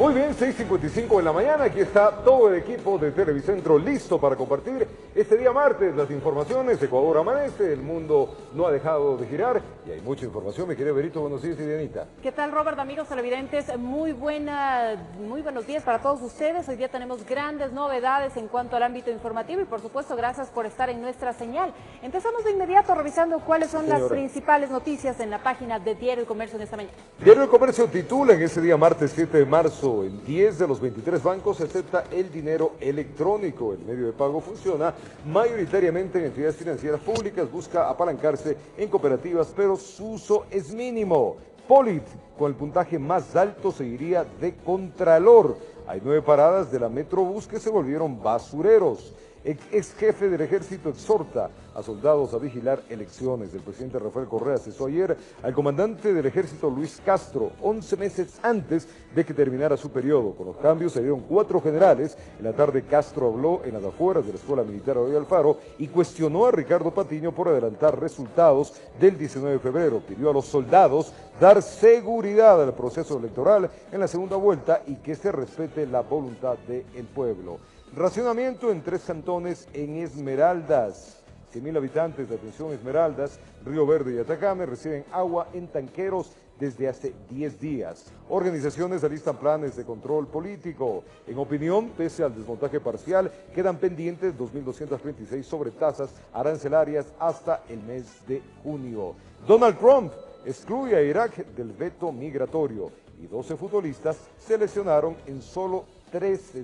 Muy bien, 6:55 de la mañana, aquí está todo el equipo de Televicentro listo para compartir este día martes las informaciones. Ecuador amanece, el mundo no ha dejado de girar y hay mucha información. Mi querido Berito, buenos días y Dianita. ¿Qué tal, Robert, amigos televidentes? Muy buenos días para todos ustedes. Hoy día tenemos grandes novedades en cuanto al ámbito informativo y por supuesto gracias por estar en nuestra señal. Empezamos de inmediato revisando cuáles son las principales noticias en la página de Diario El Comercio en esta mañana. Diario El Comercio titula en ese día martes 7 de marzo, en 10 de los 23 bancos acepta el dinero electrónico. El medio de pago funciona mayoritariamente en entidades financieras públicas, busca apalancarse en cooperativas, pero su uso es mínimo. Polit, con el puntaje más alto, seguiría de Contralor. Hay 9 paradas de la Metrobús que se volvieron basureros. Ex jefe del ejército exhorta a soldados a vigilar elecciones. El presidente Rafael Correa cesó ayer al comandante del ejército Luis Castro, 11 meses antes de que terminara su periodo. Con los cambios se dieron 4 generales. En la tarde Castro habló en las afueras de la Escuela Militar Roy Alfaro y cuestionó a Ricardo Patiño por adelantar resultados del 19 de febrero. Pidió a los soldados dar seguridad al proceso electoral en la segunda vuelta y que se respete la voluntad del pueblo. Racionamiento en 3 cantones en Esmeraldas. 100.000 habitantes de atención Esmeraldas, Río Verde y Atacame reciben agua en tanqueros desde hace 10 días. Organizaciones alistan planes de control político. En opinión, pese al desmontaje parcial, quedan pendientes 2.236 sobretasas arancelarias hasta el mes de junio. Donald Trump excluye a Irak del veto migratorio y 12 futbolistas se lesionaron en solo 3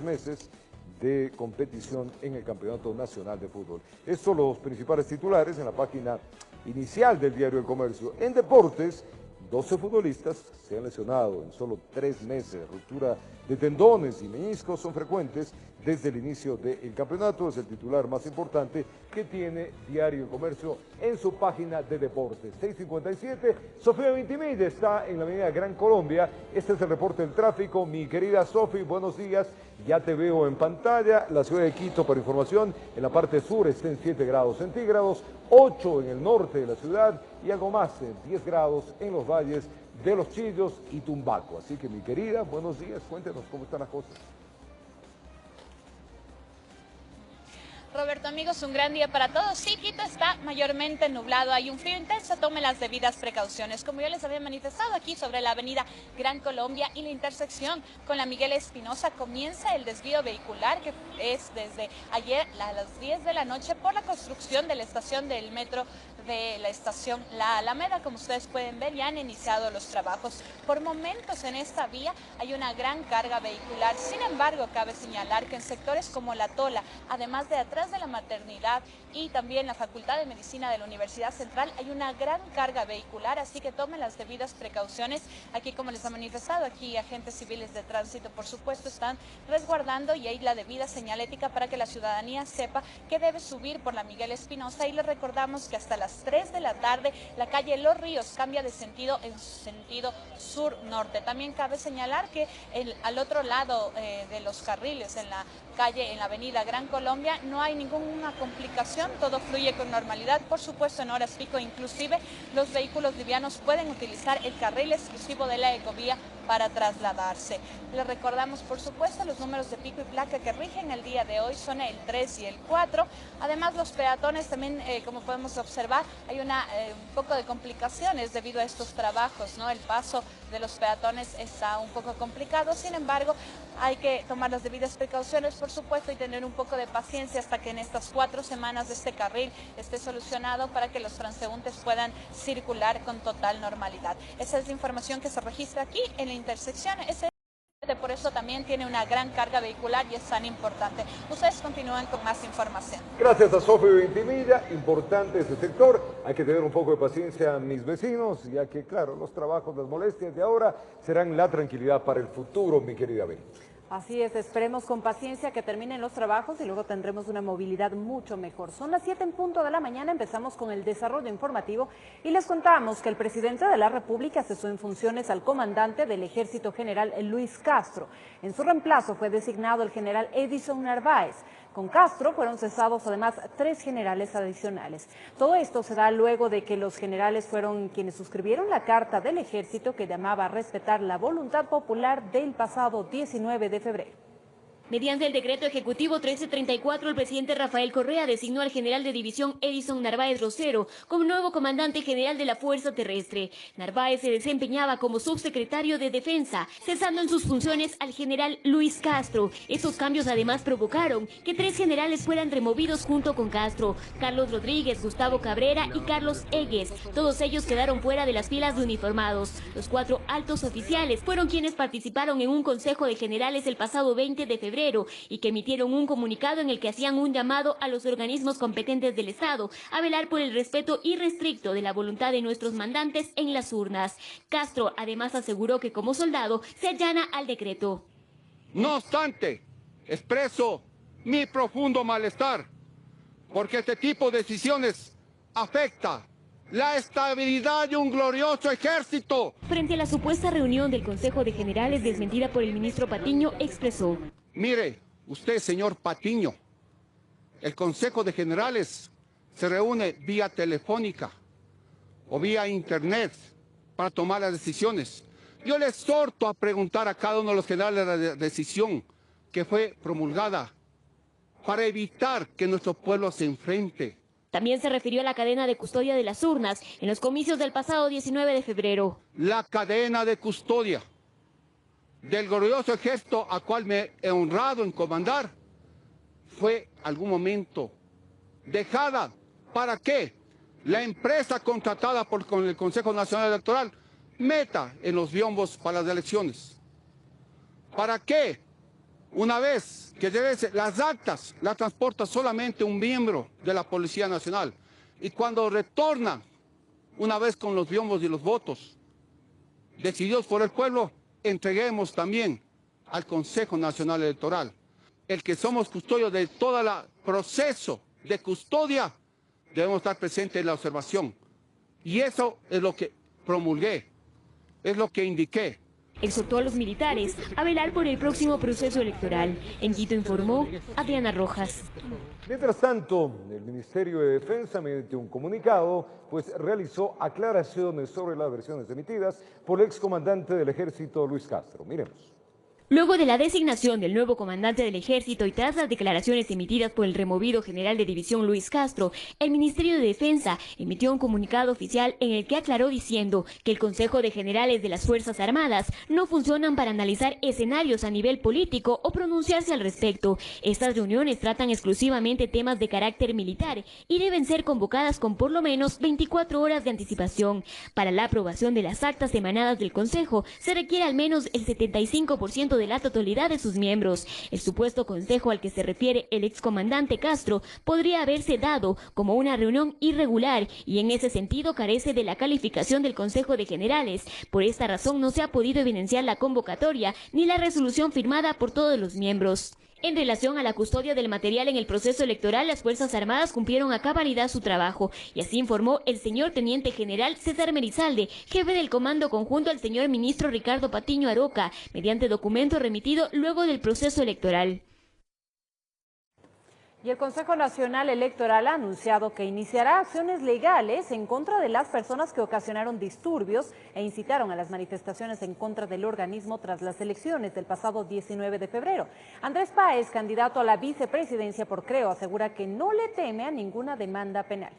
meses de competición en el Campeonato Nacional de Fútbol. Estos son los principales titulares en la página inicial del Diario El Comercio. En deportes, 12 futbolistas se han lesionado en solo 3 meses. Ruptura de tendones y meniscos son frecuentes desde el inicio del campeonato. Es el titular más importante que tiene Diario El Comercio en su página de deportes. 6:57, Sofía Vintimilla está en la avenida Gran Colombia. Este es el reporte del tráfico. Mi querida Sofi, buenos días. Ya te veo en pantalla. La ciudad de Quito, para información, en la parte sur está en 7 grados centígrados, 8 en el norte de la ciudad y algo más, 10 grados en los valles de Los Chillos y Tumbaco. Así que, mi querida, buenos días. Cuéntenos cómo están las cosas. Roberto, amigos, un gran día para todos. Sí, Quito está mayormente nublado, hay un frío intenso, tome las debidas precauciones. Como yo les había manifestado aquí sobre la avenida Gran Colombia y la intersección con la Miguel Espinosa, comienza el desvío vehicular que es desde ayer a las 10 de la noche por la construcción de la estación del metro de la estación La Alameda. Como ustedes pueden ver, ya han iniciado los trabajos. Por momentos en esta vía hay una gran carga vehicular. Sin embargo, cabe señalar que en sectores como La Tola, además de atrás de la maternidad y también la Facultad de Medicina de la Universidad Central, hay una gran carga vehicular, así que tomen las debidas precauciones. Aquí, como les ha manifestado, aquí agentes civiles de tránsito, por supuesto, están resguardando y hay la debida señalética para que la ciudadanía sepa que debe subir por la Miguel Espinosa. Y les recordamos que hasta las 3 de la tarde la calle Los Ríos cambia de sentido en sentido sur-norte. También cabe señalar que al otro lado de los carriles, en la calle, en la avenida Gran Colombia, no hay ninguna complicación, todo fluye con normalidad. Por supuesto, en horas pico, inclusive los vehículos livianos pueden utilizar el carril exclusivo de la ecovía para trasladarse. Les recordamos, por supuesto, los números de pico y placa que rigen el día de hoy son el 3 y el 4. Además, los peatones también, como podemos observar, hay un poco de complicaciones debido a estos trabajos, ¿no? El paso de los peatones está un poco complicado. Sin embargo, hay que tomar las debidas precauciones, por supuesto, y tener un poco de paciencia hasta que en estas 4 semanas de este carril esté solucionado para que los transeúntes puedan circular con total normalidad. Esa es la información que se registra aquí en la intersección. Por eso también tiene una gran carga vehicular y es tan importante. Ustedes continúan con más información. Gracias a Sofía Vintimilla. Importante este sector. Hay que tener un poco de paciencia, mis vecinos, ya que, claro, los trabajos, las molestias de ahora serán la tranquilidad para el futuro, mi querida Bel. Así es, esperemos con paciencia que terminen los trabajos y luego tendremos una movilidad mucho mejor. Son las 7 en punto de la mañana, empezamos con el desarrollo informativo y les contamos que el presidente de la República cesó en funciones al comandante del Ejército General Luis Castro. En su reemplazo fue designado el general Edison Narváez. Con Castro fueron cesados además 3 generales adicionales. Todo esto se da luego de que los generales fueron quienes suscribieron la carta del ejército que llamaba a respetar la voluntad popular del pasado 19 de febrero. Mediante el decreto ejecutivo 1334, el presidente Rafael Correa designó al general de división Edison Narváez Rosero como nuevo comandante general de la Fuerza Terrestre. Narváez se desempeñaba como subsecretario de Defensa, cesando en sus funciones al general Luis Castro. Estos cambios además provocaron que 3 generales fueran removidos junto con Castro: Carlos Rodríguez, Gustavo Cabrera y Carlos Egues. Todos ellos quedaron fuera de las filas de uniformados. Los 4 altos oficiales fueron quienes participaron en un consejo de generales el pasado 20 de febrero y que emitieron un comunicado en el que hacían un llamado a los organismos competentes del Estado a velar por el respeto irrestricto de la voluntad de nuestros mandantes en las urnas. Castro además aseguró que como soldado se allana al decreto. No obstante, expreso mi profundo malestar porque este tipo de decisiones afecta la estabilidad de un glorioso ejército. Frente a la supuesta reunión del Consejo de Generales desmentida por el ministro Patiño, expresó: Mire, usted, señor Patiño, el Consejo de Generales se reúne vía telefónica o vía internet para tomar las decisiones. Yo le exhorto a preguntar a cada uno de los generales la decisión que fue promulgada para evitar que nuestro pueblo se enfrente. También se refirió a la cadena de custodia de las urnas en los comicios del pasado 19 de febrero. La cadena de custodia del glorioso ejército a cual me he honrado en comandar fue algún momento dejada para que la empresa contratada con el Consejo Nacional Electoral meta en los biombos para las elecciones. ¿Para qué? Una vez que las actas las transporta solamente un miembro de la Policía Nacional y cuando retorna, una vez con los biombos y los votos decididos por el pueblo, entreguemos también al Consejo Nacional Electoral. El que somos custodios de todo el proceso de custodia, debemos estar presentes en la observación. Y eso es lo que promulgué, es lo que indiqué. Exhortó a los militares a velar por el próximo proceso electoral. En Quito informó Adriana Rojas. Mientras tanto, el Ministerio de Defensa, mediante un comunicado, realizó aclaraciones sobre las versiones emitidas por el excomandante del Ejército, Luis Castro. Miremos. Luego de la designación del nuevo comandante del Ejército y tras las declaraciones emitidas por el removido general de división Luis Castro, el Ministerio de Defensa emitió un comunicado oficial en el que aclaró diciendo que el Consejo de Generales de las Fuerzas Armadas no funcionan para analizar escenarios a nivel político o pronunciarse al respecto. Estas reuniones tratan exclusivamente temas de carácter militar y deben ser convocadas con por lo menos 24 horas de anticipación. Para la aprobación de las actas emanadas del Consejo se requiere al menos el 75% de la totalidad de sus miembros. El supuesto consejo al que se refiere el excomandante Castro podría haberse dado como una reunión irregular y en ese sentido carece de la calificación del Consejo de Generales. Por esta razón no se ha podido evidenciar la convocatoria ni la resolución firmada por todos los miembros. En relación a la custodia del material en el proceso electoral, las Fuerzas Armadas cumplieron a cabalidad su trabajo, y así informó el señor Teniente General César Merizalde, jefe del Comando Conjunto al señor Ministro Ricardo Patiño Aroca, mediante documento remitido luego del proceso electoral. Y el Consejo Nacional Electoral ha anunciado que iniciará acciones legales en contra de las personas que ocasionaron disturbios e incitaron a las manifestaciones en contra del organismo tras las elecciones del pasado 19 de febrero. Andrés Páez, candidato a la vicepresidencia por Creo, asegura que no le teme a ninguna demanda penal.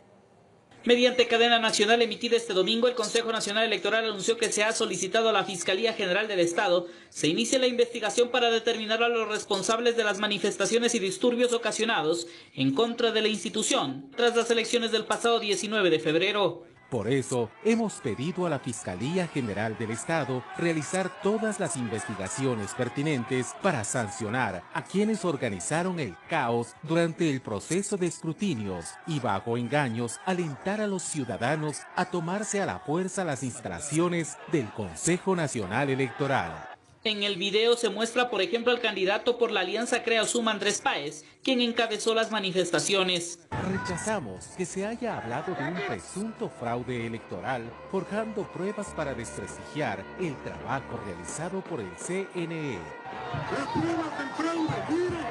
Mediante cadena nacional emitida este domingo, el Consejo Nacional Electoral anunció que se ha solicitado a la Fiscalía General del Estado se inicie la investigación para determinar a los responsables de las manifestaciones y disturbios ocasionados en contra de la institución tras las elecciones del pasado 19 de febrero. Por eso, hemos pedido a la Fiscalía General del Estado realizar todas las investigaciones pertinentes para sancionar a quienes organizaron el caos durante el proceso de escrutinios y bajo engaños alentar a los ciudadanos a tomarse a la fuerza las instalaciones del Consejo Nacional Electoral. En el video se muestra, por ejemplo, al candidato por la Alianza Crea Suma, Andrés Páez, quien encabezó las manifestaciones. Rechazamos que se haya hablado de un presunto fraude electoral, forjando pruebas para desprestigiar el trabajo realizado por el CNE. Las pruebas del fraude, mire,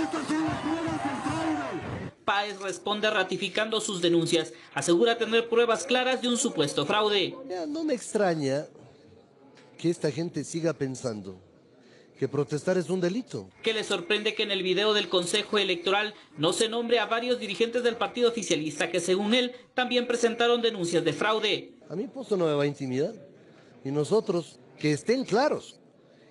estas son las pruebas del fraude. Páez responde ratificando sus denuncias. Asegura tener pruebas claras de un supuesto fraude. No me extraña que esta gente siga pensando que protestar es un delito. Que le sorprende que en el video del Consejo Electoral no se nombre a varios dirigentes del partido oficialista que, según él, también presentaron denuncias de fraude. A mí pues no me va a intimidar. Y nosotros, que estén claros,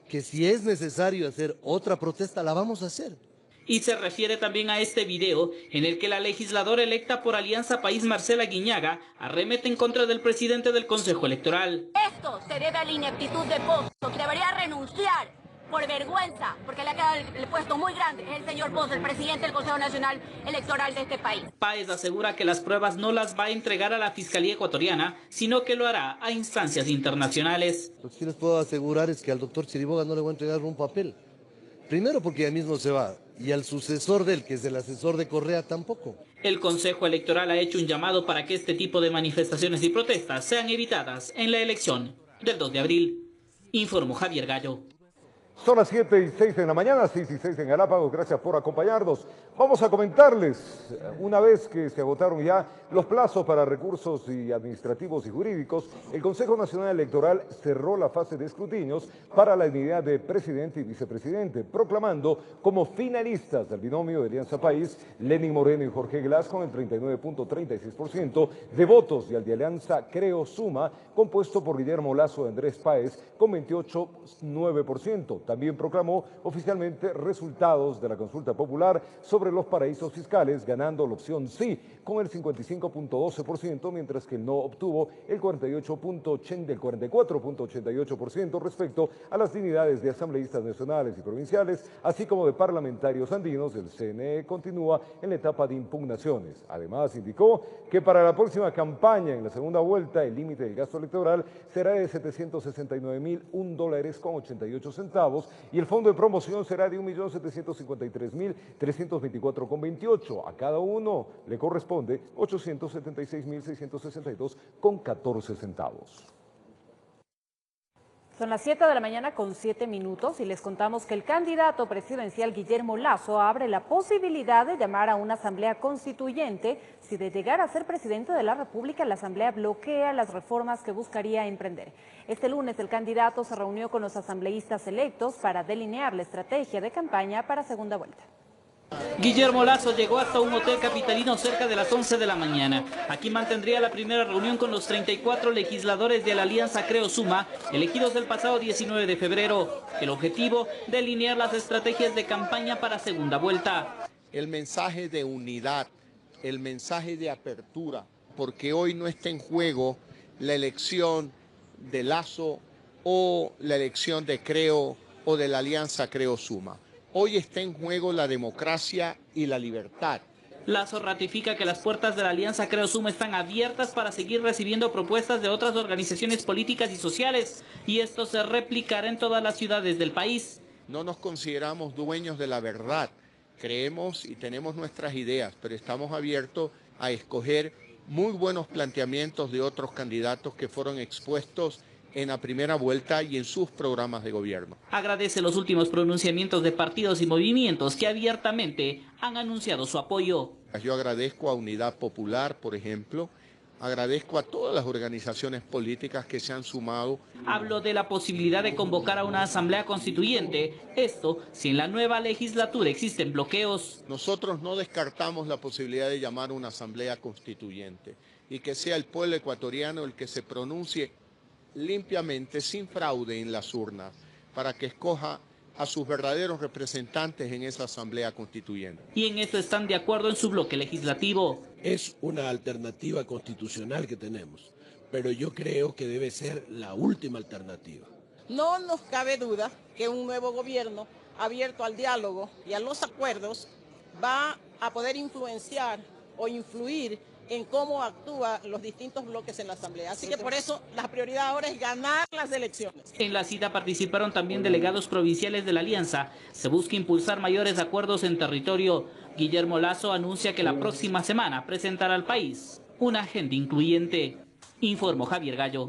que si es necesario hacer otra protesta, la vamos a hacer. Y se refiere también a este video en el que la legisladora electa por Alianza País, Marcela Guiñaga, arremete en contra del presidente del Consejo Electoral. Esto se debe a la ineptitud de Pozo, que debería renunciar por vergüenza, porque le ha quedado el puesto muy grande. Es el señor Pozo, el presidente del Consejo Nacional Electoral de este país. Páez asegura que las pruebas no las va a entregar a la Fiscalía Ecuatoriana, sino que lo hará a instancias internacionales. Lo que sí les puedo asegurar es que al doctor Chiriboga no le voy a entregar un papel. Primero porque ya mismo se va, y al sucesor de él, que es el asesor de Correa, tampoco. El Consejo Electoral ha hecho un llamado para que este tipo de manifestaciones y protestas sean evitadas en la elección del 2 de abril. Informó Javier Gallo. Son las 7:06 de la mañana, 6:06 en Galápagos. Gracias por acompañarnos. Vamos a comentarles, una vez que se agotaron ya los plazos para recursos y administrativos y jurídicos, el Consejo Nacional Electoral cerró la fase de escrutinios para la dignidad de presidente y vicepresidente, proclamando como finalistas del binomio de Alianza País, Lenín Moreno y Jorge Glass con el 39.36% de votos, y al de Alianza Creo Suma, compuesto por Guillermo Lasso y Andrés Páez, con 28.9%. También proclamó oficialmente resultados de la consulta popular sobre los paraísos fiscales, ganando la opción sí con el 55.12%, mientras que el no obtuvo el 44.88% respecto a las dignidades de asambleístas nacionales y provinciales, así como de parlamentarios andinos. El CNE continúa en la etapa de impugnaciones. Además, indicó que para la próxima campaña, en la segunda vuelta, el límite del gasto electoral será de $769.01,88 y el fondo de promoción será de $1.753.324,28. A cada uno le corresponde $876.662,14. Son las 7 de la mañana con 7 minutos y les contamos que el candidato presidencial Guillermo Lasso abre la posibilidad de llamar a una asamblea constituyente si de llegar a ser presidente de la República la asamblea bloquea las reformas que buscaría emprender. Este lunes el candidato se reunió con los asambleístas electos para delinear la estrategia de campaña para segunda vuelta. Guillermo Lasso llegó hasta un hotel capitalino cerca de las 11 de la mañana. Aquí mantendría la primera reunión con los 34 legisladores de la Alianza Creo Suma, elegidos el pasado 19 de febrero. El objetivo, delinear las estrategias de campaña para segunda vuelta. El mensaje de unidad, el mensaje de apertura, porque hoy no está en juego la elección de Lasso o la elección de Creo o de la Alianza Creo Suma. Hoy está en juego la democracia y la libertad. Lasso ratifica que las puertas de la Alianza Creo Suma están abiertas para seguir recibiendo propuestas de otras organizaciones políticas y sociales, y esto se replicará en todas las ciudades del país. No nos consideramos dueños de la verdad. Creemos y tenemos nuestras ideas, pero estamos abiertos a escoger muy buenos planteamientos de otros candidatos que fueron expuestos en la primera vuelta y en sus programas de gobierno. Agradece los últimos pronunciamientos de partidos y movimientos que abiertamente han anunciado su apoyo. Yo agradezco a Unidad Popular, por ejemplo, agradezco a todas las organizaciones políticas que se han sumado. Habló de la posibilidad de convocar a una asamblea constituyente, esto si en la nueva legislatura existen bloqueos. Nosotros no descartamos la posibilidad de llamar a una asamblea constituyente y que sea el pueblo ecuatoriano el que se pronuncie limpiamente, sin fraude en las urnas, para que escoja a sus verdaderos representantes en esa asamblea constituyente. Y en eso están de acuerdo en su bloque legislativo. Es una alternativa constitucional que tenemos, pero yo creo que debe ser la última alternativa. No nos cabe duda que un nuevo gobierno abierto al diálogo y a los acuerdos va a poder influenciar o influir en cómo actúan los distintos bloques en la Asamblea. Así que por eso la prioridad ahora es ganar las elecciones. En la cita participaron también delegados provinciales de la Alianza. Se busca impulsar mayores acuerdos en territorio. Guillermo Lasso anuncia que la próxima semana presentará al país una agenda incluyente. Informó Javier Gallo.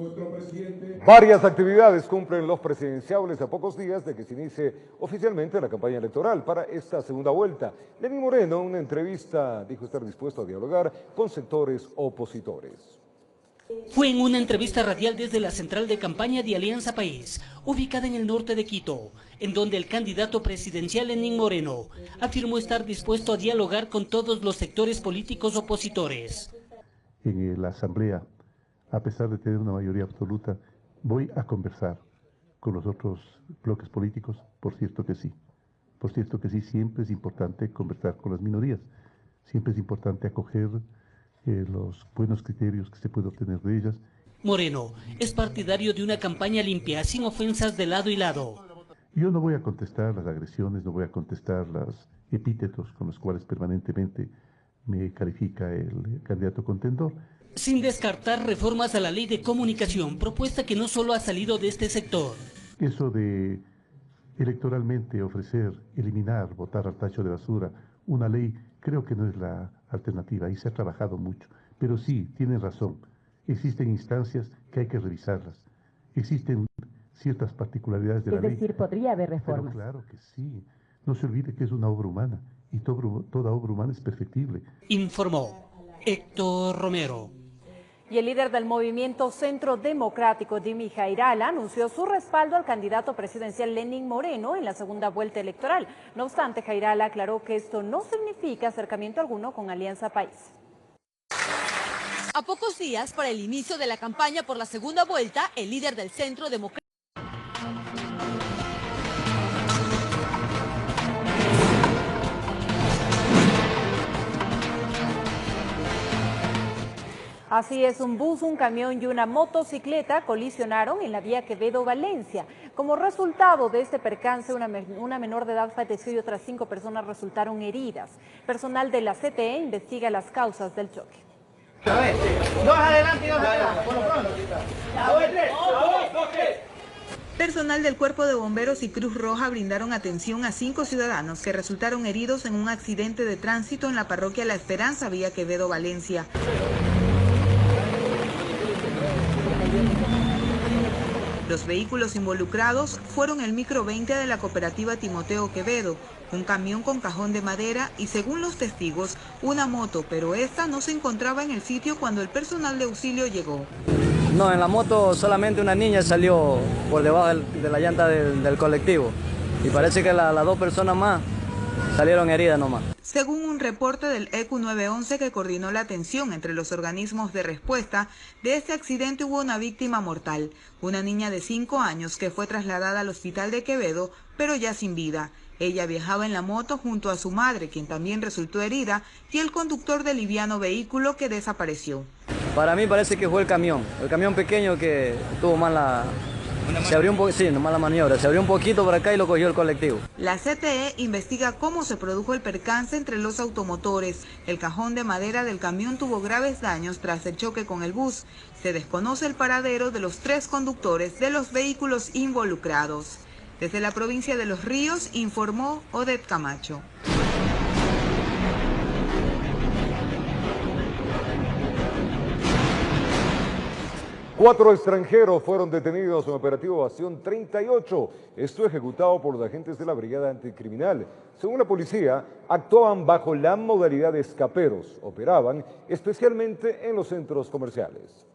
Varias actividades cumplen los presidenciables a pocos días de que se inicie oficialmente la campaña electoral para esta segunda vuelta. Lenín Moreno, en una entrevista, dijo estar dispuesto a dialogar con sectores opositores. Fue en una entrevista radial desde la central de campaña de Alianza País, ubicada en el norte de Quito, en donde el candidato presidencial Lenín Moreno afirmó estar dispuesto a dialogar con todos los sectores políticos opositores. En la asamblea, a pesar de tener una mayoría absoluta, voy a conversar con los otros bloques políticos, por cierto que sí. Por cierto que sí, siempre es importante conversar con las minorías, siempre es importante acoger los buenos criterios que se puede obtener de ellas. Moreno es partidario de una campaña limpia, sin ofensas de lado y lado. Yo no voy a contestar las agresiones, no voy a contestar los epítetos con los cuales permanentemente me califica el candidato contendor. Sin descartar reformas a la ley de comunicación, propuesta que no solo ha salido de este sector. Eso de electoralmente ofrecer, eliminar, botar al tacho de basura una ley, creo que no es la alternativa, y se ha trabajado mucho. Pero sí, tienen razón, existen instancias que hay que revisarlas, existen ciertas particularidades de la ley. Es decir, podría haber reformas. Pero claro que sí, no se olvide que es una obra humana, y toda obra humana es perfectible. Informó Héctor Romero. Y el líder del movimiento Centro Democrático, Jimmy Jairala, anunció su respaldo al candidato presidencial Lenín Moreno en la segunda vuelta electoral. No obstante, Jairala aclaró que esto no significa acercamiento alguno con Alianza País. A pocos días para el inicio de la campaña por la segunda vuelta, el líder del Centro Democrático Así es, un bus, un camión y una motocicleta colisionaron en la vía Quevedo-Valencia. Como resultado de este percance, una menor de edad falleció y otras 5 personas resultaron heridas. Personal de la CTE investiga las causas del choque. Dos adelante y dos atrás. Personal del Cuerpo de Bomberos y Cruz Roja brindaron atención a 5 ciudadanos que resultaron heridos en un accidente de tránsito en la parroquia La Esperanza, vía Quevedo-Valencia. Los vehículos involucrados fueron el micro 20 de la cooperativa Timoteo Quevedo, un camión con cajón de madera y, según los testigos, una moto, pero esta no se encontraba en el sitio cuando el personal de auxilio llegó. No, en la moto solamente una niña salió por debajo de la llanta del colectivo y parece que las 2 personas más salieron heridas nomás. Según un reporte del ECU 911 que coordinó la atención entre los organismos de respuesta, de este accidente hubo una víctima mortal, una niña de 5 años que fue trasladada al hospital de Quevedo, pero ya sin vida. Ella viajaba en la moto junto a su madre, quien también resultó herida, y el conductor del liviano vehículo que desapareció. Para mí parece que fue el camión pequeño que tuvo mala... Se abrió un poco, sí, nomás la maniobra, se abrió un poquito por acá y lo cogió el colectivo. La CTE investiga cómo se produjo el percance entre los automotores. El cajón de madera del camión tuvo graves daños tras el choque con el bus. Se desconoce el paradero de los 3 conductores de los vehículos involucrados. Desde la provincia de Los Ríos, informó Odette Camacho. Cuatro extranjeros fueron detenidos en operativo Bastión 38. Esto ejecutado por los agentes de la Brigada Anticriminal. Según la policía, actuaban bajo la modalidad de escaperos. Operaban especialmente en los centros comerciales.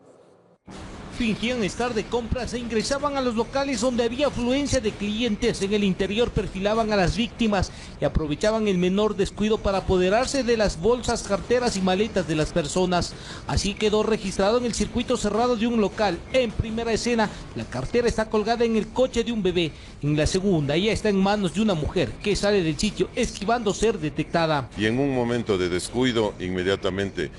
Fingían estar de compras e ingresaban a los locales donde había afluencia de clientes. En el interior perfilaban a las víctimas y aprovechaban el menor descuido para apoderarse de las bolsas, carteras y maletas de las personas. Así quedó registrado en el circuito cerrado de un local. En primera escena, la cartera está colgada en el coche de un bebé. En la segunda, ella está en manos de una mujer que sale del sitio esquivando ser detectada. Y en un momento de descuido, inmediatamente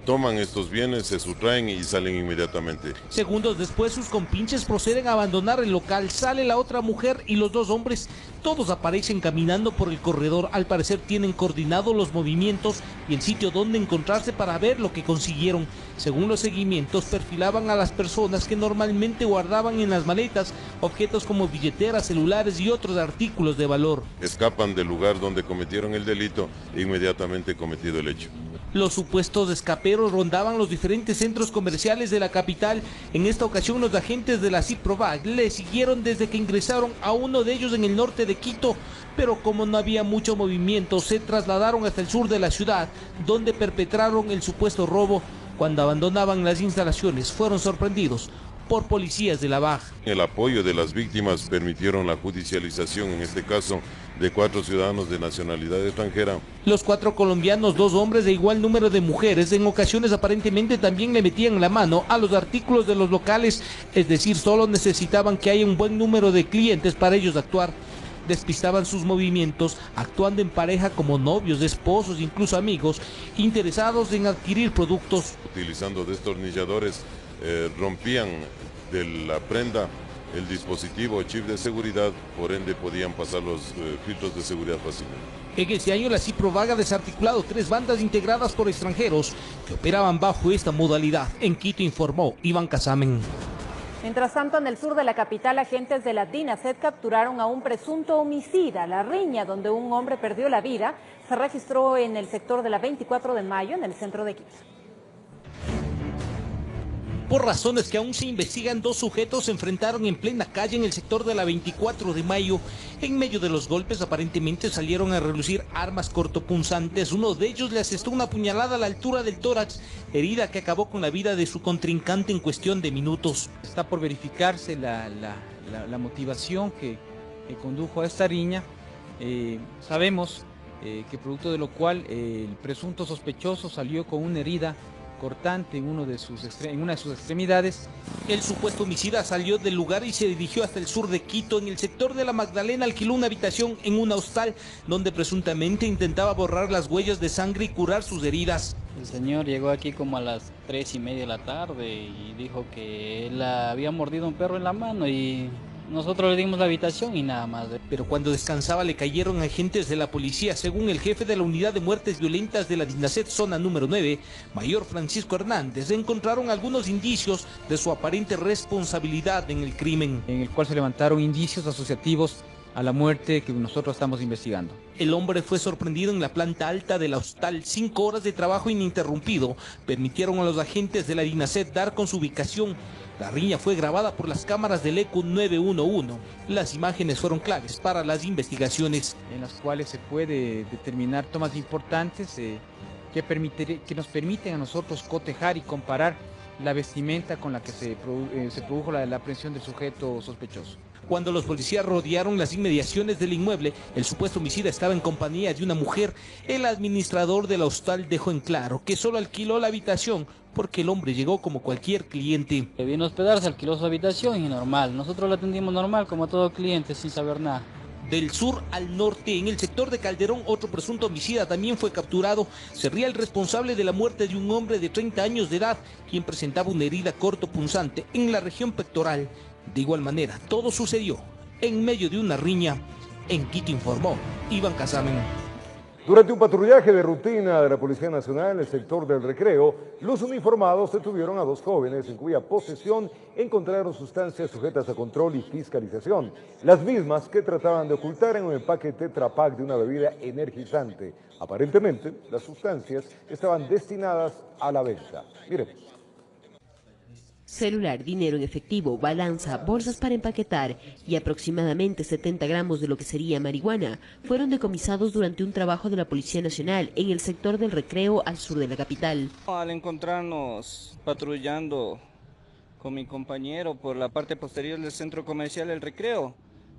toman estos bienes, se sustraen y salen inmediatamente. Segundos después, sus compinches proceden a abandonar el local. Sale la otra mujer y los dos hombres. Todos aparecen caminando por el corredor. Al parecer tienen coordinados los movimientos y el sitio donde encontrarse para ver lo que consiguieron. Según los seguimientos, perfilaban a las personas que normalmente guardaban en las maletas objetos como billeteras, celulares y otros artículos de valor. Escapan del lugar donde cometieron el delito e inmediatamente cometido el hecho. Los supuestos escaperos rondaban los diferentes centros comerciales de la capital. En esta ocasión los agentes de la CIPROVAC le siguieron desde que ingresaron a uno de ellos en el norte de Quito, pero como no había mucho movimiento, se trasladaron hasta el sur de la ciudad, donde perpetraron el supuesto robo. Cuando abandonaban las instalaciones, fueron sorprendidos por policías de la BAJ. El apoyo de las víctimas permitieron la judicialización, en este caso, de 4 ciudadanos de nacionalidad extranjera. Los 4 colombianos, 2 hombres de igual número de mujeres, en ocasiones aparentemente también le metían la mano a los artículos de los locales, es decir, solo necesitaban que haya un buen número de clientes para ellos actuar. Despistaban sus movimientos, actuando en pareja como novios, esposos, incluso amigos, interesados en adquirir productos. Utilizando destornilladores, rompían de la prenda el dispositivo chip de seguridad, por ende podían pasar los filtros de seguridad fácilmente. En ese año la CIPROVAC ha desarticulado 3 bandas integradas por extranjeros que operaban bajo esta modalidad. En Quito informó Iván Casamen. Mientras tanto, en el sur de la capital, agentes de la DINASET capturaron a un presunto homicida. La riña donde un hombre perdió la vida se registró en el sector de la 24 de mayo, en el centro de Quito. Por razones que aún se investigan, 2 sujetos se enfrentaron en plena calle en el sector de la 24 de mayo. En medio de los golpes aparentemente salieron a relucir armas cortopunzantes. Uno de ellos le asestó una puñalada a la altura del tórax, herida que acabó con la vida de su contrincante en cuestión de minutos. Está por verificarse la motivación que condujo a esta riña. Sabemos que producto de lo cual el presunto sospechoso salió con una herida cortante en una de sus extremidades. El supuesto homicida salió del lugar y se dirigió hasta el sur de Quito. En el sector de la Magdalena alquiló una habitación en una hostal donde presuntamente intentaba borrar las huellas de sangre y curar sus heridas. El señor llegó aquí como a las 3:30 de la tarde y dijo que él había mordido un perro en la mano y nosotros le dimos la habitación y nada más. Pero cuando descansaba le cayeron agentes de la policía. Según el jefe de la unidad de muertes violentas de la DINASET zona número 9, mayor Francisco Hernández, encontraron algunos indicios de su aparente responsabilidad en el crimen. En el cual se levantaron indicios asociativos a la muerte que nosotros estamos investigando. El hombre fue sorprendido en la planta alta de la hostal. 5 horas de trabajo ininterrumpido permitieron a los agentes de la DINASET dar con su ubicación. La riña fue grabada por las cámaras del ECU 911. Las imágenes fueron claves para las investigaciones, en las cuales se puede determinar tomas importantes que nos permiten a nosotros cotejar y comparar la vestimenta con la que se produjo la aprehensión del sujeto sospechoso. Cuando los policías rodearon las inmediaciones del inmueble, el supuesto homicida estaba en compañía de una mujer. El administrador de la hostal dejó en claro que solo alquiló la habitación porque el hombre llegó como cualquier cliente. Vino a hospedarse, alquiló su habitación y normal. Nosotros lo atendimos normal, como a todo cliente, sin saber nada. Del sur al norte, en el sector de Calderón, otro presunto homicida también fue capturado. Sería el responsable de la muerte de un hombre de 30 años de edad, quien presentaba una herida cortopunzante en la región pectoral. De igual manera, todo sucedió en medio de una riña. En Quito informó Iván Casamen. Durante un patrullaje de rutina de la Policía Nacional en el sector del Recreo, los uniformados detuvieron a 2 jóvenes en cuya posesión encontraron sustancias sujetas a control y fiscalización, las mismas que trataban de ocultar en un empaque Tetra Pak de una bebida energizante. Aparentemente, las sustancias estaban destinadas a la venta. Miremos. Celular, dinero en efectivo, balanza, bolsas para empaquetar y aproximadamente 70 gramos de lo que sería marihuana fueron decomisados durante un trabajo de la Policía Nacional en el sector del Recreo al sur de la capital. Al encontrarnos patrullando con mi compañero por la parte posterior del centro comercial El Recreo,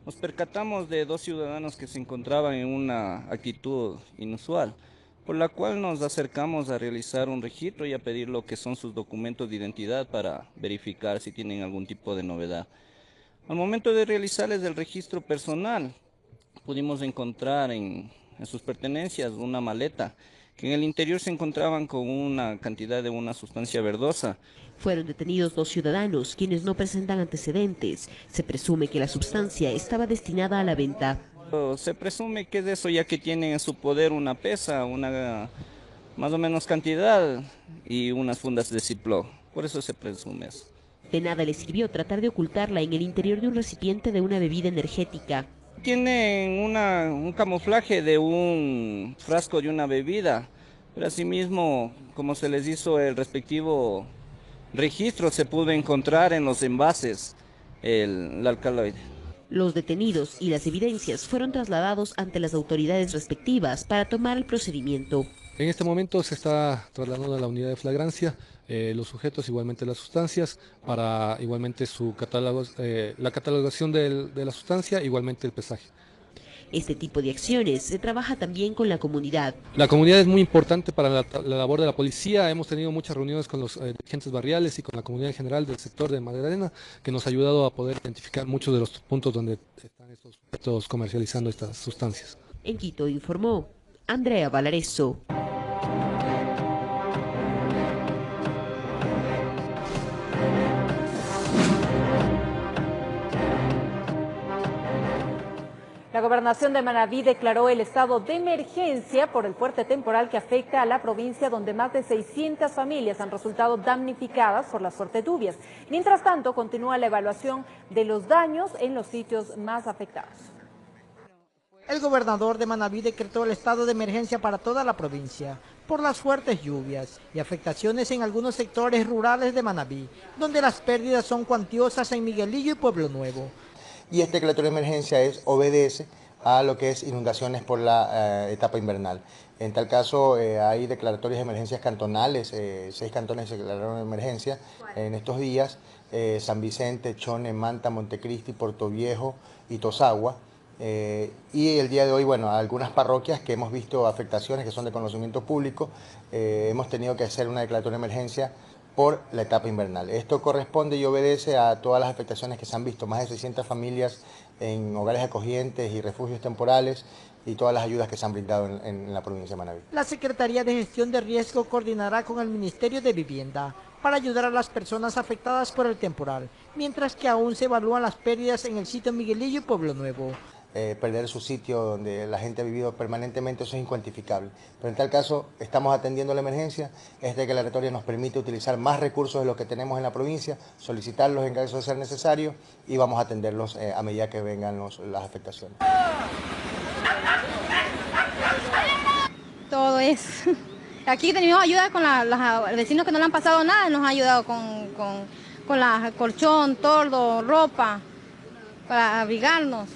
nos percatamos de 2 ciudadanos que se encontraban en una actitud inusual, por la cual nos acercamos a realizar un registro y a pedir lo que son sus documentos de identidad para verificar si tienen algún tipo de novedad. Al momento de realizarles el registro personal, pudimos encontrar en sus pertenencias una maleta que en el interior se encontraban con una cantidad de una sustancia verdosa. Fueron detenidos 2 ciudadanos, quienes no presentan antecedentes. Se presume que la sustancia estaba destinada a la venta. Se presume que es eso, ya que tienen en su poder una pesa, una más o menos cantidad y unas fundas de Ziploc. Por eso se presume eso. De nada le sirvió tratar de ocultarla en el interior de un recipiente de una bebida energética. Tienen un camuflaje de un frasco de una bebida, pero asimismo, como se les hizo el respectivo registro, se pudo encontrar en los envases el alcaloide. Los detenidos y las evidencias fueron trasladados ante las autoridades respectivas para tomar el procedimiento. En este momento se está trasladando a la unidad de flagrancia los sujetos, igualmente las sustancias, para igualmente su catálogo, la catalogación de la sustancia, igualmente el pesaje. Este tipo de acciones se trabaja también con la comunidad. La comunidad es muy importante para la labor de la policía. Hemos tenido muchas reuniones con los dirigentes barriales y con la comunidad en general del sector de Magdalena, que nos ha ayudado a poder identificar muchos de los puntos donde están estos sujetos comercializando estas sustancias. En Quito informó Andrea Valareso. La gobernación de Manabí declaró el estado de emergencia por el fuerte temporal que afecta a la provincia, donde más de 600 familias han resultado damnificadas por las fuertes lluvias. Mientras tanto, continúa la evaluación de los daños en los sitios más afectados. El gobernador de Manabí decretó el estado de emergencia para toda la provincia por las fuertes lluvias y afectaciones en algunos sectores rurales de Manabí, donde las pérdidas son cuantiosas en Miguelillo y Pueblo Nuevo. Y este declaratorio de emergencia obedece a lo que es inundaciones por la etapa invernal. En tal caso, hay declaratorios de emergencias cantonales, 6 cantones se declararon de emergencia en estos días, San Vicente, Chone, Manta, Montecristi, Portoviejo y Tosagua. Y el día de hoy, bueno, algunas parroquias que hemos visto afectaciones que son de conocimiento público, hemos tenido que hacer una declaratoria de emergencia por la etapa invernal. Esto corresponde y obedece a todas las afectaciones que se han visto, más de 600 familias en hogares acogientes y refugios temporales y todas las ayudas que se han brindado en la provincia de Manabí. La Secretaría de Gestión de Riesgo coordinará con el Ministerio de Vivienda para ayudar a las personas afectadas por el temporal, mientras que aún se evalúan las pérdidas en el sitio Miguelillo y Pueblo Nuevo. Perder su sitio donde la gente ha vivido permanentemente, eso es incuantificable. Pero en tal caso, estamos atendiendo la emergencia. Esta declaratoria nos permite utilizar más recursos de los que tenemos en la provincia, solicitarlos en caso de ser necesario y vamos a atenderlos a medida que vengan las afectaciones. Todo es. Aquí tenemos ayuda con los vecinos que no le han pasado nada, nos han ayudado con la colchón, tordo, ropa, para abrigarnos.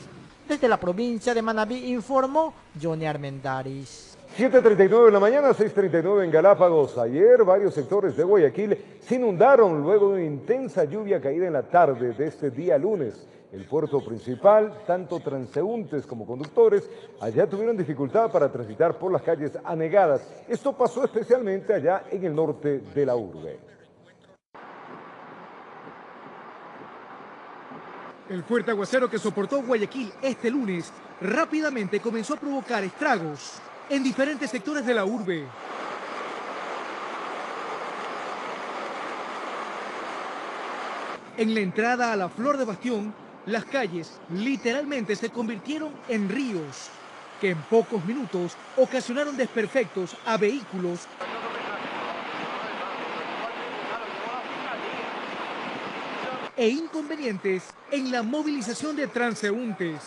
Desde la provincia de Manabí informó Johnny Armendáriz. 7:39 de la mañana, 6:39 en Galápagos. Ayer varios sectores de Guayaquil se inundaron luego de una intensa lluvia caída en la tarde de este día lunes. El puerto principal, tanto transeúntes como conductores, allá tuvieron dificultad para transitar por las calles anegadas. Esto pasó especialmente allá en el norte de la urbe. El fuerte aguacero que soportó Guayaquil este lunes rápidamente comenzó a provocar estragos en diferentes sectores de la urbe. En la entrada a la Flor de Bastión, las calles literalmente se convirtieron en ríos que en pocos minutos ocasionaron desperfectos a vehículos e inconvenientes en la movilización de transeúntes.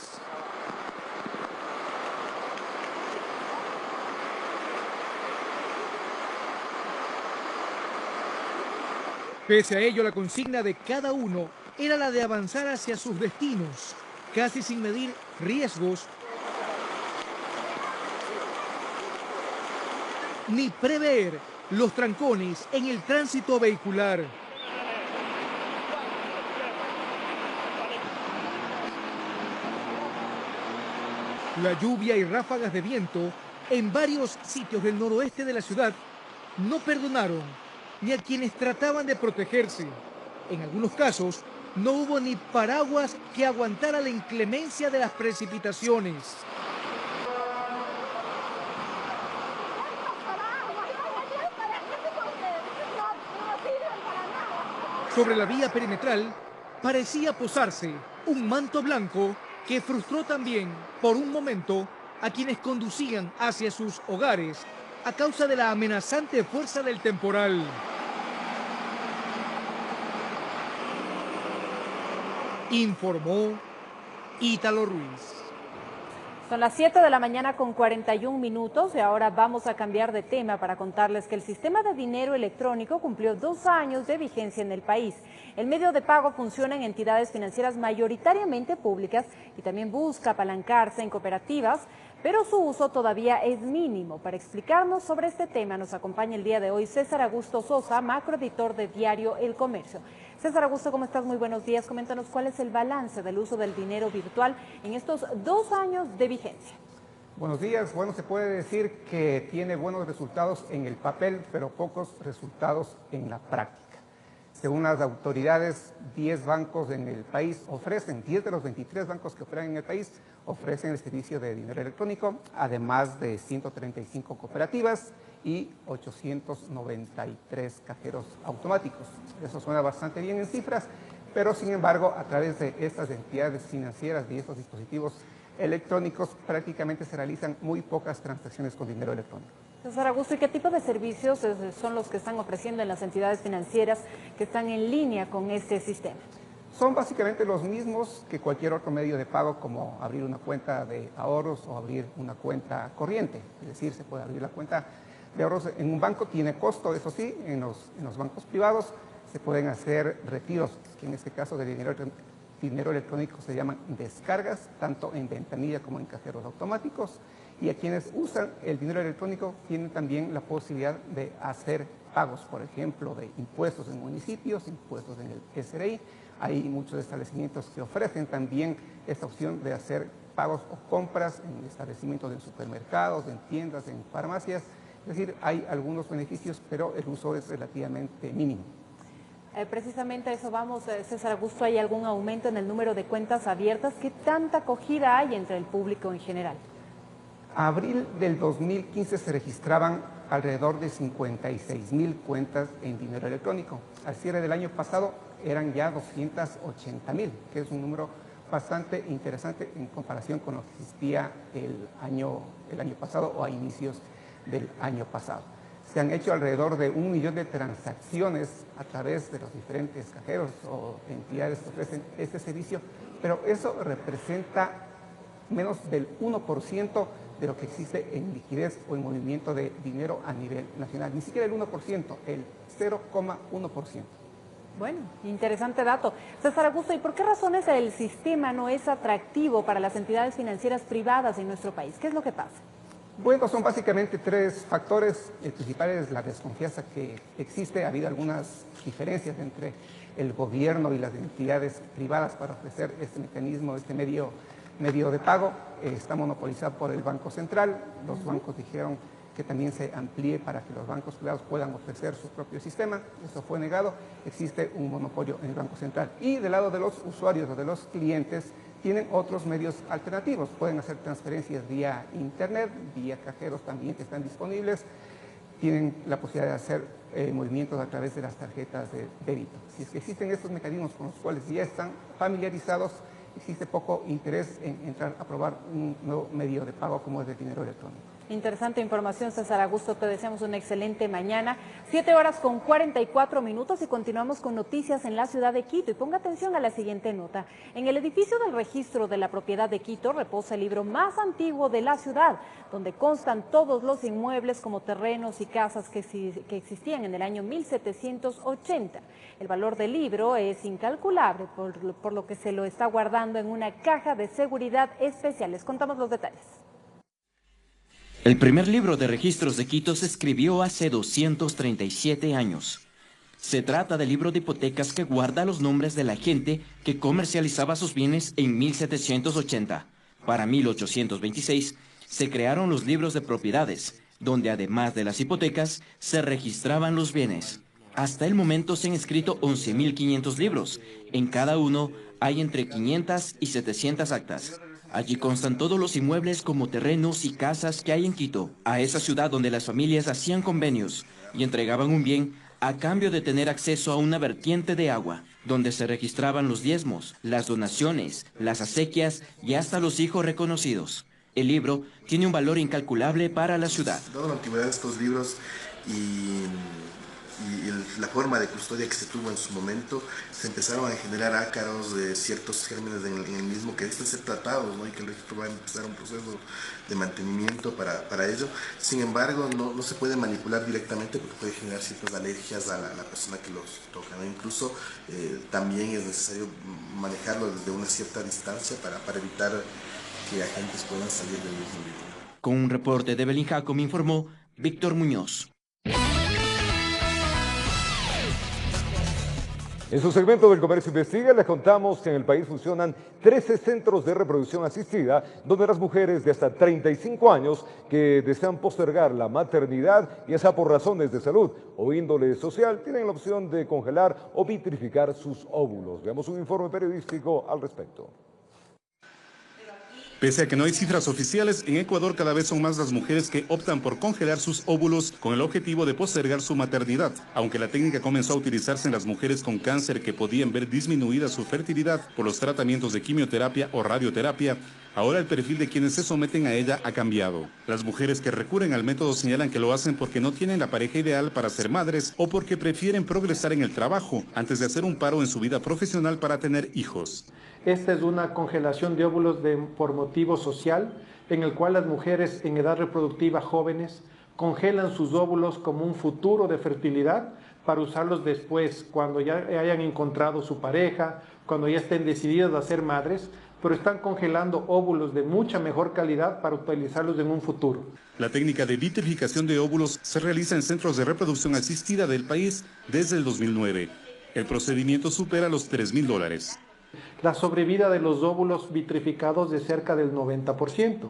Pese a ello, la consigna de cada uno era la de avanzar hacia sus destinos, casi sin medir riesgos ni prever los trancones en el tránsito vehicular. La lluvia y ráfagas de viento en varios sitios del noroeste de la ciudad no perdonaron ni a quienes trataban de protegerse. En algunos casos, no hubo ni paraguas que aguantara la inclemencia de las precipitaciones. Sobre la vía perimetral parecía posarse un manto blanco que frustró también, por un momento, a quienes conducían hacia sus hogares a causa de la amenazante fuerza del temporal. Informó Ítalo Ruiz. Son las 7 de la mañana con 41 minutos y ahora vamos a cambiar de tema para contarles que el sistema de dinero electrónico cumplió 2 años de vigencia en el país. El medio de pago funciona en entidades financieras mayoritariamente públicas y también busca apalancarse en cooperativas, pero su uso todavía es mínimo. Para explicarnos sobre este tema nos acompaña el día de hoy César Augusto Sosa, macroeditor de diario El Comercio. César Augusto, ¿cómo estás? Muy buenos días. Coméntanos cuál es el balance del uso del dinero virtual en estos 2 años de vigencia. Buenos días. Bueno, se puede decir que tiene buenos resultados en el papel, pero pocos resultados en la práctica. Según las autoridades, 10 bancos en el país ofrecen, 10 de los 23 bancos que operan en el país ofrecen el servicio de dinero electrónico, además de 135 cooperativas y 893 cajeros automáticos. Eso suena bastante bien en cifras, pero sin embargo, a través de estas entidades financieras y estos dispositivos electrónicos, prácticamente se realizan muy pocas transacciones con dinero electrónico. César Augusto, ¿y qué tipo de servicios son los que están ofreciendo en las entidades financieras que están en línea con este sistema? Son básicamente los mismos que cualquier otro medio de pago, como abrir una cuenta de ahorros o abrir una cuenta corriente. Es decir, se puede abrir la cuenta de ahorros en un banco, tiene costo, eso sí, en los bancos privados se pueden hacer retiros, que en este caso de dinero electrónico se llaman descargas, tanto en ventanilla como en cajeros automáticos, y a quienes usan el dinero electrónico tienen también la posibilidad de hacer pagos, por ejemplo, de impuestos en municipios, impuestos en el SRI. Hay muchos establecimientos que ofrecen también esta opción de hacer pagos o compras en establecimientos de supermercados, en tiendas, en farmacias. Es decir, hay algunos beneficios, pero el uso es relativamente mínimo. Precisamente a eso vamos, César Augusto. ¿Hay algún aumento en el número de cuentas abiertas? ¿Qué tanta acogida hay entre el público en general? A abril del 2015 se registraban alrededor de 56,000 cuentas en dinero electrónico. Al cierre del año pasado eran ya 280,000, que es un número bastante interesante en comparación con lo que existía el año pasado o a inicios del año pasado. Se han hecho alrededor de 1 millón de transacciones a través de los diferentes cajeros o entidades que ofrecen este servicio, pero eso representa menos del 1% de lo que existe en liquidez o en movimiento de dinero a nivel nacional. Ni siquiera el 1%, el 0,1%. Bueno, interesante dato. César Augusto, ¿y por qué razones el sistema no es atractivo para las entidades financieras privadas en nuestro país? ¿Qué es lo que pasa? Bueno, son básicamente 3 factores. El principal es la desconfianza que existe. Ha habido algunas diferencias entre el gobierno y las entidades privadas para ofrecer este mecanismo, este medio de pago. Está monopolizado por el Banco Central. Los bancos dijeron que también se amplíe para que los bancos privados puedan ofrecer su propio sistema. Eso fue negado. Existe un monopolio en el Banco Central. Y del lado de los usuarios o de los clientes, tienen otros medios alternativos. Pueden hacer transferencias vía internet, vía cajeros también que están disponibles. Tienen la posibilidad de hacer movimientos a través de las tarjetas de débito. Si es que existen estos mecanismos con los cuales ya están familiarizados, existe poco interés en entrar a probar un nuevo medio de pago como es el dinero electrónico. Interesante información, César Augusto. Te deseamos una excelente mañana. 7:44 y continuamos con noticias en la ciudad de Quito. Y ponga atención a la siguiente nota. En el edificio del registro de la propiedad de Quito reposa el libro más antiguo de la ciudad, donde constan todos los inmuebles como terrenos y casas que existían en el año 1780. El valor del libro es incalculable, por lo que se lo está guardando en una caja de seguridad especial. Les contamos los detalles. El primer libro de registros de Quito se escribió hace 237 años. Se trata del libro de hipotecas que guarda los nombres de la gente que comercializaba sus bienes en 1780. Para 1826 se crearon los libros de propiedades, donde además de las hipotecas se registraban los bienes. Hasta el momento se han escrito 11.500 libros. En cada uno hay entre 500 y 700 actas. Allí constan todos los inmuebles como terrenos y casas que hay en Quito. A esa ciudad donde las familias hacían convenios y entregaban un bien, a cambio de tener acceso a una vertiente de agua, donde se registraban los diezmos, las donaciones, las acequias y hasta los hijos reconocidos. El libro tiene un valor incalculable para la ciudad. Dada la antigüedad de estos libros y la forma de custodia que se tuvo en su momento, se empezaron a generar ácaros de ciertos gérmenes en el mismo que deben ser tratados, ¿no? Y que el registro va a empezar un proceso de mantenimiento para ello. Sin embargo, no se puede manipular directamente porque puede generar ciertas alergias a la persona que los toca, ¿no? Incluso también es necesario manejarlo desde una cierta distancia para evitar que agentes puedan salir del mismo libro. Con un reporte de Belín Jacome informó Víctor Muñoz. En su segmento del Comercio Investiga les contamos que en el país funcionan 13 centros de reproducción asistida donde las mujeres de hasta 35 años que desean postergar la maternidad, ya sea por razones de salud o índole social, tienen la opción de congelar o vitrificar sus óvulos. Veamos un informe periodístico al respecto. Pese a que no hay cifras oficiales, en Ecuador cada vez son más las mujeres que optan por congelar sus óvulos con el objetivo de postergar su maternidad. Aunque la técnica comenzó a utilizarse en las mujeres con cáncer que podían ver disminuida su fertilidad por los tratamientos de quimioterapia o radioterapia, ahora el perfil de quienes se someten a ella ha cambiado. Las mujeres que recurren al método señalan que lo hacen porque no tienen la pareja ideal para ser madres o porque prefieren progresar en el trabajo antes de hacer un paro en su vida profesional para tener hijos. Esta es una congelación de óvulos por motivo social, en el cual las mujeres en edad reproductiva jóvenes congelan sus óvulos como un futuro de fertilidad para usarlos después, cuando ya hayan encontrado su pareja, cuando ya estén decididas a ser madres, pero están congelando óvulos de mucha mejor calidad para utilizarlos en un futuro. La técnica de vitrificación de óvulos se realiza en centros de reproducción asistida del país desde el 2009. El procedimiento supera los $3.000. La sobrevida de los óvulos vitrificados es cerca del 90%.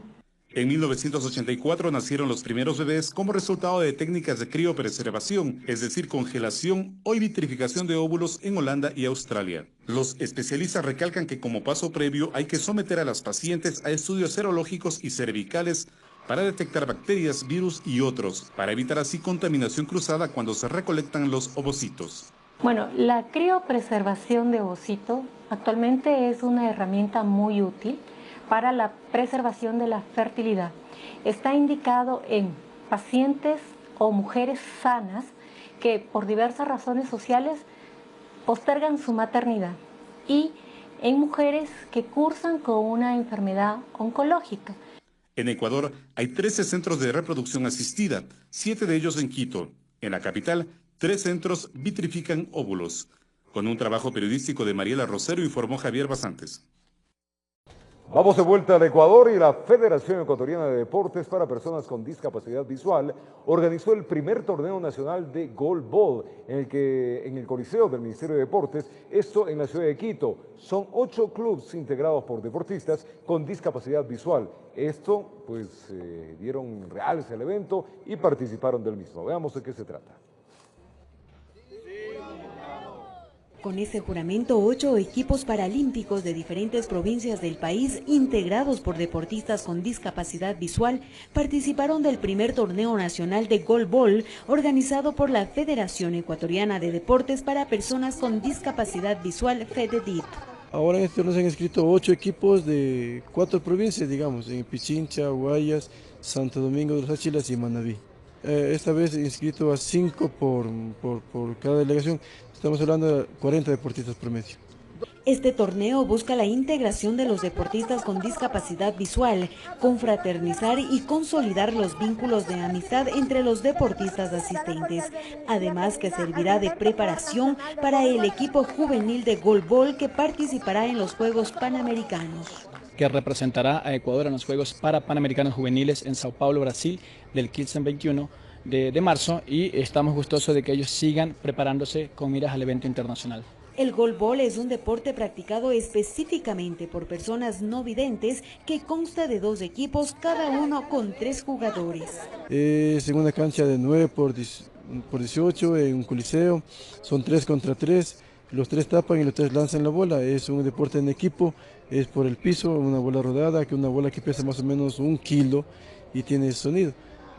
En 1984 nacieron los primeros bebés como resultado de técnicas de criopreservación, es decir, congelación o vitrificación de óvulos en Holanda y Australia. Los especialistas recalcan que como paso previo hay que someter a las pacientes a estudios serológicos y cervicales para detectar bacterias, virus y otros, para evitar así contaminación cruzada cuando se recolectan los ovocitos. Bueno, la criopreservación de ovocito actualmente es una herramienta muy útil para la preservación de la fertilidad. Está indicado en pacientes o mujeres sanas que por diversas razones sociales postergan su maternidad y en mujeres que cursan con una enfermedad oncológica. En Ecuador hay 13 centros de reproducción asistida, 7 de ellos en Quito. En la capital, 3 centros vitrifican óvulos. Con un trabajo periodístico de Mariela Rosero, informó Javier Basantes. Vamos de vuelta al Ecuador y la Federación Ecuatoriana de Deportes para Personas con Discapacidad Visual organizó el primer torneo nacional de goalball en el Coliseo del Ministerio de Deportes, esto en la ciudad de Quito. Son 8 clubes integrados por deportistas con discapacidad visual. Esto, pues, dieron realce al evento y participaron del mismo. Veamos de qué se trata. Con ese juramento, 8 equipos paralímpicos de diferentes provincias del país, integrados por deportistas con discapacidad visual, participaron del primer torneo nacional de goalball organizado por la Federación Ecuatoriana de Deportes para Personas con Discapacidad Visual, FEDEDIT. Ahora en este torneo se han inscrito 8 equipos de 4 provincias, digamos, en Pichincha, Guayas, Santo Domingo de los Áchilas y Manabí. Esta vez he inscrito a 5 por cada delegación. Estamos hablando de 40 deportistas promedio. Este torneo busca la integración de los deportistas con discapacidad visual, confraternizar y consolidar los vínculos de amistad entre los deportistas asistentes, además que servirá de preparación para el equipo juvenil de goalball que participará en los Juegos Panamericanos. Que representará a Ecuador en los Juegos Panamericanos Juveniles en Sao Paulo, Brasil, del 15 al 21 de marzo, y estamos gustosos de que ellos sigan preparándose con miras al evento internacional. El goalball es un deporte practicado específicamente por personas no videntes que consta de 2 equipos, cada uno con 3 jugadores. Es en una cancha de 9 por 18 en un coliseo, son 3 contra 3, los 3 tapan y los 3 lanzan la bola. Es un deporte en equipo, es por el piso, una bola rodada, que una bola que pesa más o menos 1 kilo y tiene sonido.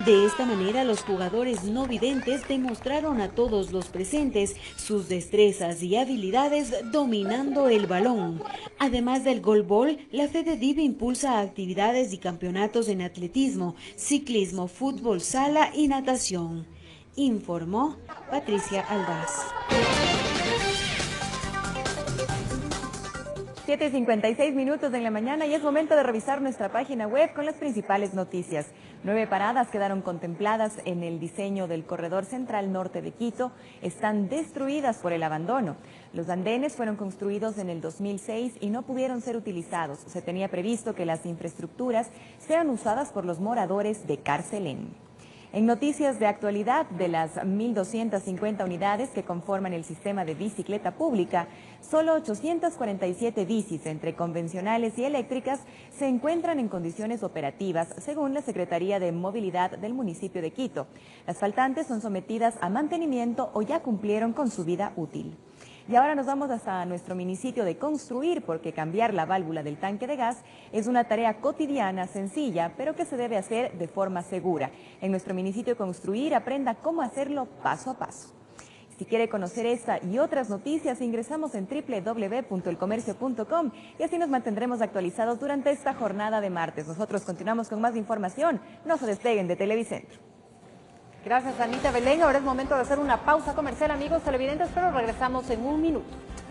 De esta manera, los jugadores no videntes demostraron a todos los presentes sus destrezas y habilidades dominando el balón. Además del golbol, la FEDEDIV impulsa actividades y campeonatos en atletismo, ciclismo, fútbol, sala y natación. Informó Patricia Aldaz. 7:56 minutos en la mañana y es momento de revisar nuestra página web con las principales noticias. 9 paradas quedaron contempladas en el diseño del corredor central norte de Quito. Están destruidas por el abandono. Los andenes fueron construidos en el 2006 y no pudieron ser utilizados. Se tenía previsto que las infraestructuras sean usadas por los moradores de Carcelén. En noticias de actualidad, de las 1.250 unidades que conforman el sistema de bicicleta pública, solo 847 bicis, entre convencionales y eléctricas, se encuentran en condiciones operativas, según la Secretaría de Movilidad del municipio de Quito. Las faltantes son sometidas a mantenimiento o ya cumplieron con su vida útil. Y ahora nos vamos hasta nuestro municipio de Construir, porque cambiar la válvula del tanque de gas es una tarea cotidiana, sencilla, pero que se debe hacer de forma segura. En nuestro municipio de Construir, aprenda cómo hacerlo paso a paso. Si quiere conocer esta y otras noticias, ingresamos en www.elcomercio.com y así nos mantendremos actualizados durante esta jornada de martes. Nosotros continuamos con más información. No se despeguen de Televicentro. Gracias, Anita Belén. Ahora es momento de hacer una pausa comercial, amigos televidentes, pero regresamos en un minuto.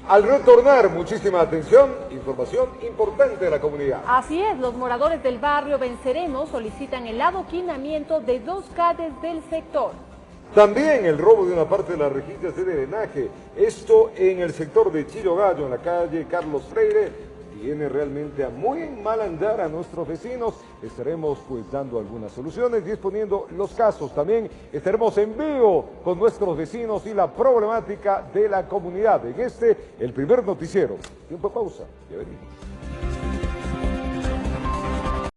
Al retornar, muchísima atención, información importante de la comunidad. Así es, los moradores del barrio Venceremos solicitan el adoquinamiento de 2 calles del sector. También el robo de una parte de las rejillas de drenaje, esto en el sector de Chillogallo, en la calle Carlos Freire, tiene realmente a muy mal andar a nuestros vecinos. Estaremos pues dando algunas soluciones y exponiendo los casos. También estaremos en vivo con nuestros vecinos y la problemática de la comunidad. En el primer noticiero. Tiempo de pausa, ya venimos.